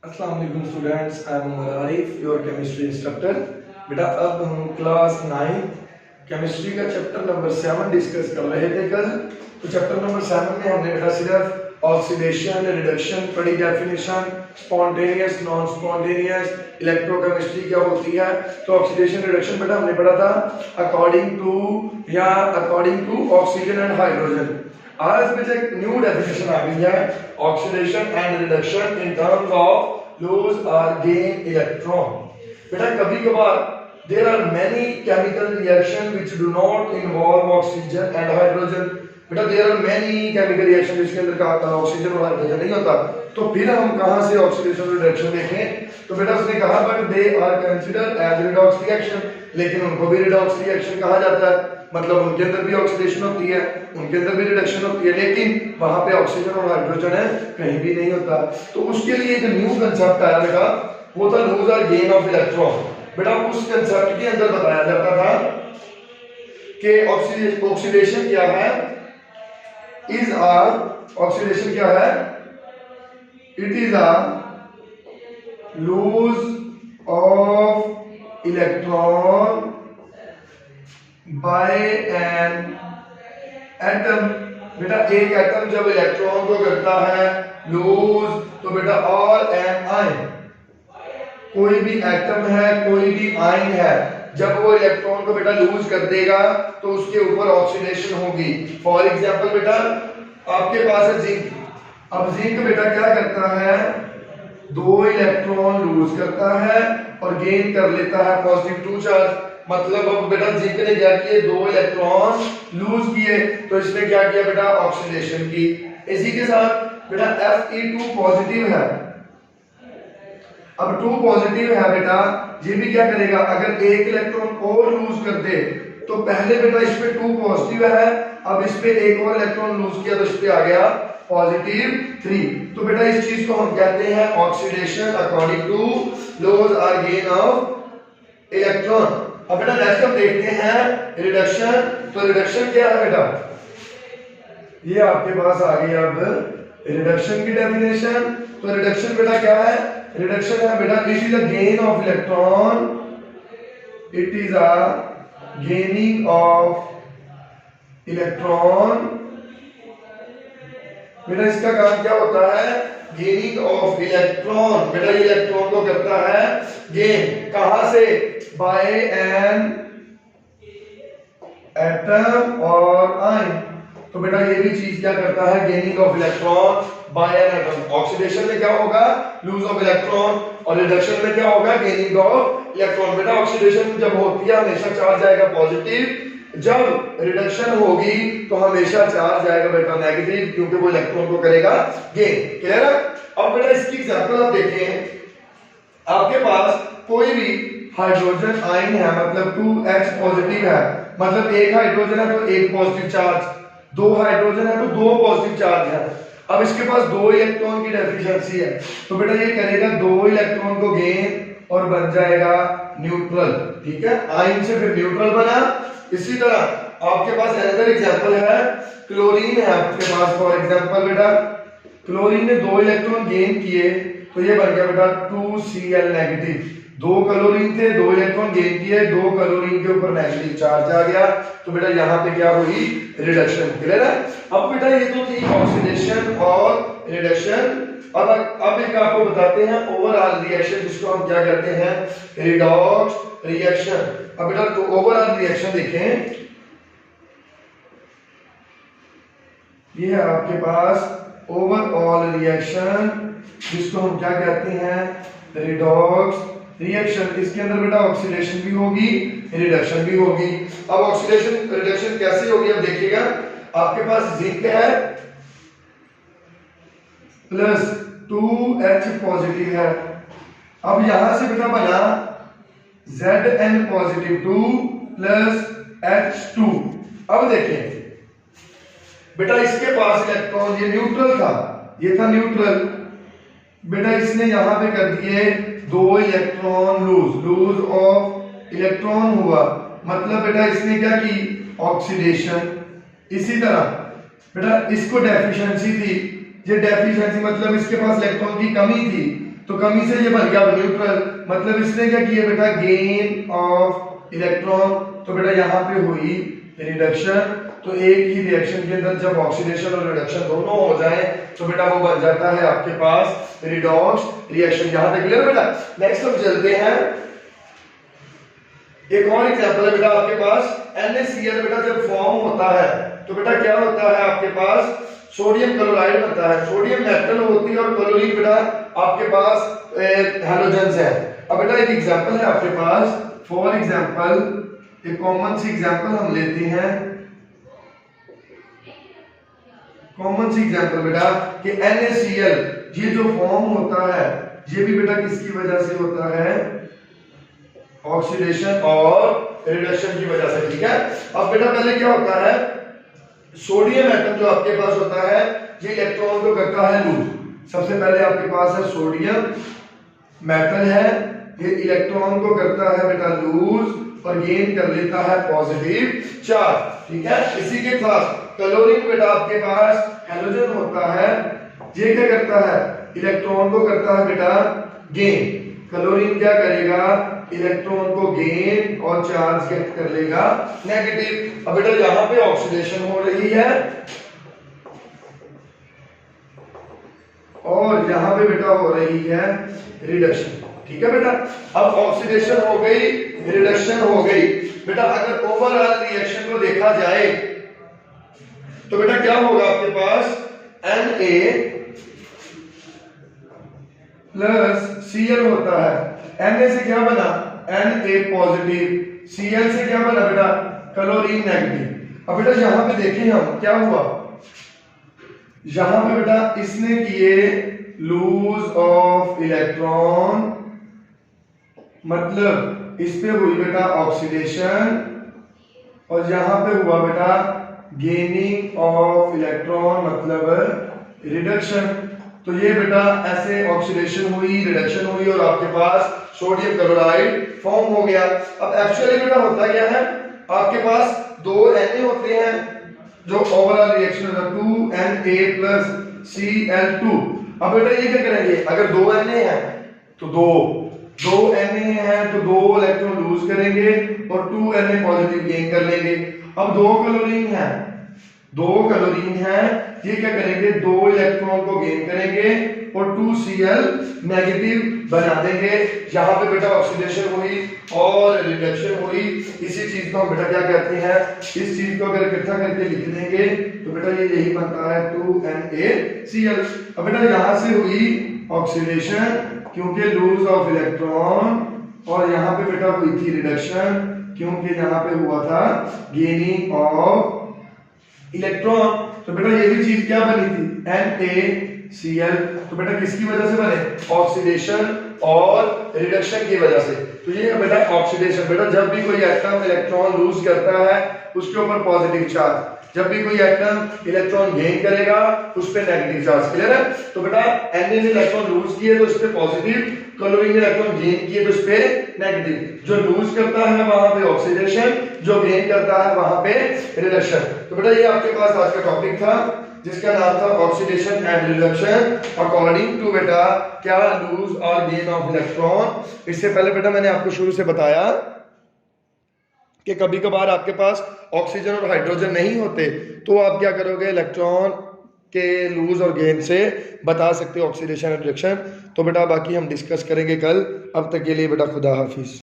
अस्सलाम वालेकुम students, I am Umar Arif, your chemistry instructor. बेटा अब हम क्लास 9 केमिस्ट्री का चैप्टर नंबर 7 डिस्कस कर रहे थे कल। तो चैप्टर नंबर 7 में हमने बेटा सिर्फ ऑक्सीडेशन, रिडक्शन पढ़ी, definition, spontaneous, non spontaneous, electrochemistry क्या होती है। तो ऑक्सीडेशन रिडक्शन बेटा हमने पढ़ा था according to oxygen and hydrogen. आज में एक न्यू डेफिनेशन आ गई है, oxidation and reduction in terms of lose और गेन इलेक्ट्रॉन। बेटा कभी कभार there are many chemical reaction which do not involve oxygen and hydrogen. बेटा there are many chemical reaction जिसके अंदर का ऑक्सीजन और हाइड्रोजन नहीं होता। तो फिर हम कहां से ऑक्सीडेशन और रिडक्शन देखें? तो बेटा उसने कहा but they are considered as redox reaction, लेकिन उनको भी रिडॉक्स रिएक्शन कहा जाता है। मतलब उनके अंदर भी ऑक्सीडेशन होती है, उनके अंदर भी रिडक्शन होती है, लेकिन वहां पे ऑक्सीजन और हाइड्रोजन है कहीं भी नहीं होता। तो उसके लिए एक न्यू कंसेप्ट आया बेटा, वो था लूज और गेन ऑफ इलेक्ट्रॉन। बेटा उस कंसेप्ट के अंदर बताया जाता था कि ऑक्सीडेशन क्या है, ऑक्सीडेशन क्या है, it is a loss of electron by an atom. बेटा एक एटम जब इलेक्ट्रॉन को करता है लूज, तो बेटा ऑल एन आयन, कोई भी एटम है, कोई भी आयन है, जब वो इलेक्ट्रॉन को बेटा लूज कर देगा तो उसके ऊपर ऑक्सीडेशन होगी। फॉर एग्जांपल बेटा आपके पास है जिंक। अब जिंक बेटा क्या करता है, 2 इलेक्ट्रॉन लूज करता है और गेन कर लेता है +2 चार्ज। मतलब अब बेटा जिंक ने क्या किए, 2 इलेक्ट्रॉन लूज किए, तो इसने क्या किया बेटा, ऑक्सीडेशन की। इसी के साथ बेटा Fe2 पॉजिटिव है। अब 2 पॉजिटिव है बेटा, ये भी क्या करेगा, अगर 1 इलेक्ट्रॉन और लूज कर दे तो पहले बेटा इस पे 2 पॉजिटिव है, अब इस पे एक और इलेक्ट्रॉन लूज किया तो इस पे आ गया +3। तो बेटा इस चीज को हम कहते हैं ऑक्सीडेशन अकॉर्डिंग टू लूज और गेन ऑफ इलेक्ट्रॉन। अब बेटा नेक्स्ट हम देखते हैं रिडक्शन। तो रिडक्शन क्या है बेटा, ये आपके पास आ गई अब रिडक्शन की डेफिनेशन। तो रिडक्शन बेटा क्या है, रिडक्शन है बेटा it is a gain of electron, it is a gaining of electron. बेटा इसका काम क्या होता है, गेनिंग ऑफ इलेक्ट्रॉन। बेटा ये इलेक्ट्रॉन को करता है गेन, कहां से, बाय एन एटम और आयन। तो बेटा ये भी चीज क्या करता है, gaining of electron by an atom. Oxidation में क्या होगा, लूज ऑफ इलेक्ट्रॉन, और रिडक्शन में क्या होगा, गेनिंग ऑफ इलेक्ट्रॉन। बेटा ऑक्सीडेशन जब होती है हमेशा चार्ज आएगा पॉजिटिव, जब रिडक्शन होगी तो हमेशा चार्ज आएगा बेटा नेगेटिव, क्योंकि वो इलेक्ट्रॉन को करेगा गेन। क्लियर है? अब बेटा इसकी एग्जांपल आप देखें, आपके पास कोई भी हाइड्रोजन आयन है, मतलब 2H पॉजिटिव है, मतलब एक हाइड्रोजन है तो एक पॉजिटिव चार्ज, 2 हाइड्रोजन है तो 2 पॉजिटिव चार्ज है। अब इसके पास 2 इलेक्ट्रॉन की डेफिशिएंसी है, तो बेटा ये करेगा 2 इलेक्ट्रॉन को गेन और बन जाएगा न्यूट्रल। ठीक है, आयन से फिर न्यूट्रल बना। इसी तरह आपके पास अनदर एग्जांपल है, क्लोरीन है आपके पास। फॉर एग्जांपल बेटा क्लोरीन ने 2 इलेक्ट्रॉन गेन किए, तो ये बन गया बेटा 2Cl नेगेटिव। 2 क्लोरीन थे, 2 इलेक्ट्रॉन गेन किए, 2 क्लोरीन के ऊपर नेगेटिव चार्ज आ गया, तो बेटा यहाँ पे क्या हुई, रिडक्शन। क्लियर है? अब बेटा ये तो थी ऑक्सीडेशन और रिडक्शन। अब एक आपको बताते हैं ओवरऑल रिएक्शन, जिसको हम क्या कहते हैं, रिडॉक्स रिएक्शन। अब बेटा तो ओवरऑल रिएक्शन देखें, ये है आपके पास ओवरऑल रिएक्शन, जिसको हम क्या कहते हैं, रिडॉक्स रिएक्शन। इसके अंदर बेटा ऑक्सीडेशन भी होगी, रिडक्शन भी होगी। अब ऑक्सीडेशन रिडक्शन कैसे होगी, अब देखिएगा, आपके पास जिंक है प्लस 2H पॉजिटिव है। अब यहां से बेटा बना Zn पॉजिटिव 2 प्लस H2। अब देखें बेटा इसके पास इलेक्ट्रॉन, ये न्यूट्रल था, ये था न्यूट्रल। बेटा इसने यहां पे कर दिए 2 इलेक्ट्रॉन लूज ऑफ इलेक्ट्रॉन हुआ, मतलब बेटा इसने क्या की, ऑक्सीडेशन। इसी तरह बेटा इसको डेफिशिएंसी थी, ये डेफिशिएंसी मतलब इसके पास इलेक्ट्रॉन की कमी थी, तो कमी से ये बन गया न्यूट्रल, मतलब इसने क्या किया बेटा, गेन ऑफ इलेक्ट्रॉन। तो बेटा यहाँ पे हुई रिडक्शन। तो एक ही रिएक्शन के अंदर जब ऑक्सीडेशन और रिडक्शन दोनों हो जाए तो बेटा वो बन जाता है आपके पास रिडॉक्स रिएक्शन। यहां तक क्लियर बेटा। नेक्स्ट हम चलते हैं, एक और एग्जांपल है बेटा आपके पास NaCl बेटा जब फॉर्म होता है तो बेटा क्या होता है आपके पास, सोडियम क्लोराइड बनता है। सोडियम मेटल होती है और क्लोरीन बेटा आपके पास हैलोजेंस है। अब बेटा एक एग्जांपल है आपके पास, फॉर एग्जांपल एक कॉमन सी एग्जांपल हम लेते हैं, कॉमन सी एग्जांपल बेटा कि NaCl ये जो फॉर्म होता है ये भी बेटा किसकी वजह से होता है, ऑक्सीडेशन और रिडक्शन की वजह से। ठीक है। अब बेटा पहले क्या होता है, सोडियम एटम जो आपके पास होता है ये इलेक्ट्रॉन को करता है लूज। सबसे पहले आपके पास है सोडियम मेटल है, ये इलेक्ट्रॉन को करता है बेटा लूज और गेन कर लेता है पॉजिटिव चार्ज। ठीक है। इसी के साथ क्लोरीन बेटा आपके पास हैलोजन होता है, ये क्या करता है, इलेक्ट्रॉन को करता है बेटा गेन। क्लोरीन क्या करेगा, इलेक्ट्रॉन को गेन और चार्ज गेट कर लेगा नेगेटिव। अब बेटा यहां पे ऑक्सीडेशन हो रही है और यहां पे बेटा हो रही है रिडक्शन। ठीक है बेटा। अब ऑक्सीडेशन हो गई, रिडक्शन हो गई बेटा। अगर ओवरऑल रिएक्शन को देखा जाए तो बेटा क्या होगा आपके पास, Na+Cl होता है। Na से क्या बना, Na पॉजिटिव, Cl से क्या बना बेटा, क्लोरीन नेगेटिव। अब बेटा यहां पे देखें हम क्या हुआ, यहां पे बेटा इसने किए लूज ऑफ इलेक्ट्रॉन, मतलब इस पे हुई बेटा ऑक्सीडेशन और यहां पे हुआ बेटा गेनिंग ऑफ इलेक्ट्रॉन मतलब रिडक्शन। तो ये बेटा ऐसे ऑक्सीडेशन हुई, रिडक्शन हुई और आपके पास सोडियम क्लोराइड फॉर्म हो गया। अब एक्चुअली बेटा होता क्या है, आपके पास दो Na होते हैं जो ओवरऑल रिएक्शन होता है 2Na+Cl2। अब बेटा ये क्या करेंगे, अगर दो Na है तो दो Na है तो दो इलेक्ट्रॉन लूज करेंगे और 2Na पॉजिटिव गेन कर लेंगे। अब दो क्लोरीन है, ये क्या करेंगे, दो इलेक्ट्रॉन को गेन करेंगे और 2Cl नेगेटिव बना देंगे। यहां पे बेटा ऑक्सीडेशन हुई और रिडक्शन हुई। इसी चीज को हम बेटा क्या कहते हैं, इस चीज को अगर इकट्ठा करके लिख देंगे तो बेटा ये यही बनता है 2NaCl। अब बेटा यहां से हुई ऑक्सीडेशन क्योंकि लूज ऑफ इलेक्ट्रॉन और यहां पे बेटा हुई थी रिडक्शन क्योंकि यहां पे हुआ था गेनिंग ऑफ इलेक्ट्रॉन। तो बेटा ये भी चीज क्या बनी थी, NaCl। तो बेटा किसकी वजह से बने, ऑक्सीडेशन और रिडक्शन की वजह से। तो ये है बेटा ऑक्सीडेशन। बेटा जब भी कोई एटम इलेक्ट्रॉन लूज करता है उसके ऊपर पॉजिटिव चार्ज, जब भी कोई एटम इलेक्ट्रॉन गेन करेगा उस पे नेगेटिव चार्ज। क्लियर है। तो बेटा Na ने इलेक्ट्रॉन लूज किए तो उस पे पॉजिटिव, क्लोरीन ने इलेक्ट्रॉन गेन किए तो उस पे नेगेटिव। जो लूज करता है वहां पे ऑक्सीडेशन, जो गेन करता है वहां पे रिडक्शन। तो बेटा ये आपके पास आज का टॉपिक था जिसका नाम था oxidation and reduction according to बेटा क्या, लूज और गेन ऑफ इलेक्ट्रॉन। इससे पहले बेटा मैंने आपको शुरू से बताया कि कभी कभार आपके पास ऑक्सीजन और हाइड्रोजन नहीं होते तो आप क्या करोगे, इलेक्ट्रॉन के लूज और गेन से बता सकते हो ऑक्सीडेशन और रिडक्शन। तो बेटा बाकी हम डिस्कस करेंगे कल। अब तक के लिए बेटा खुदा हाफिज।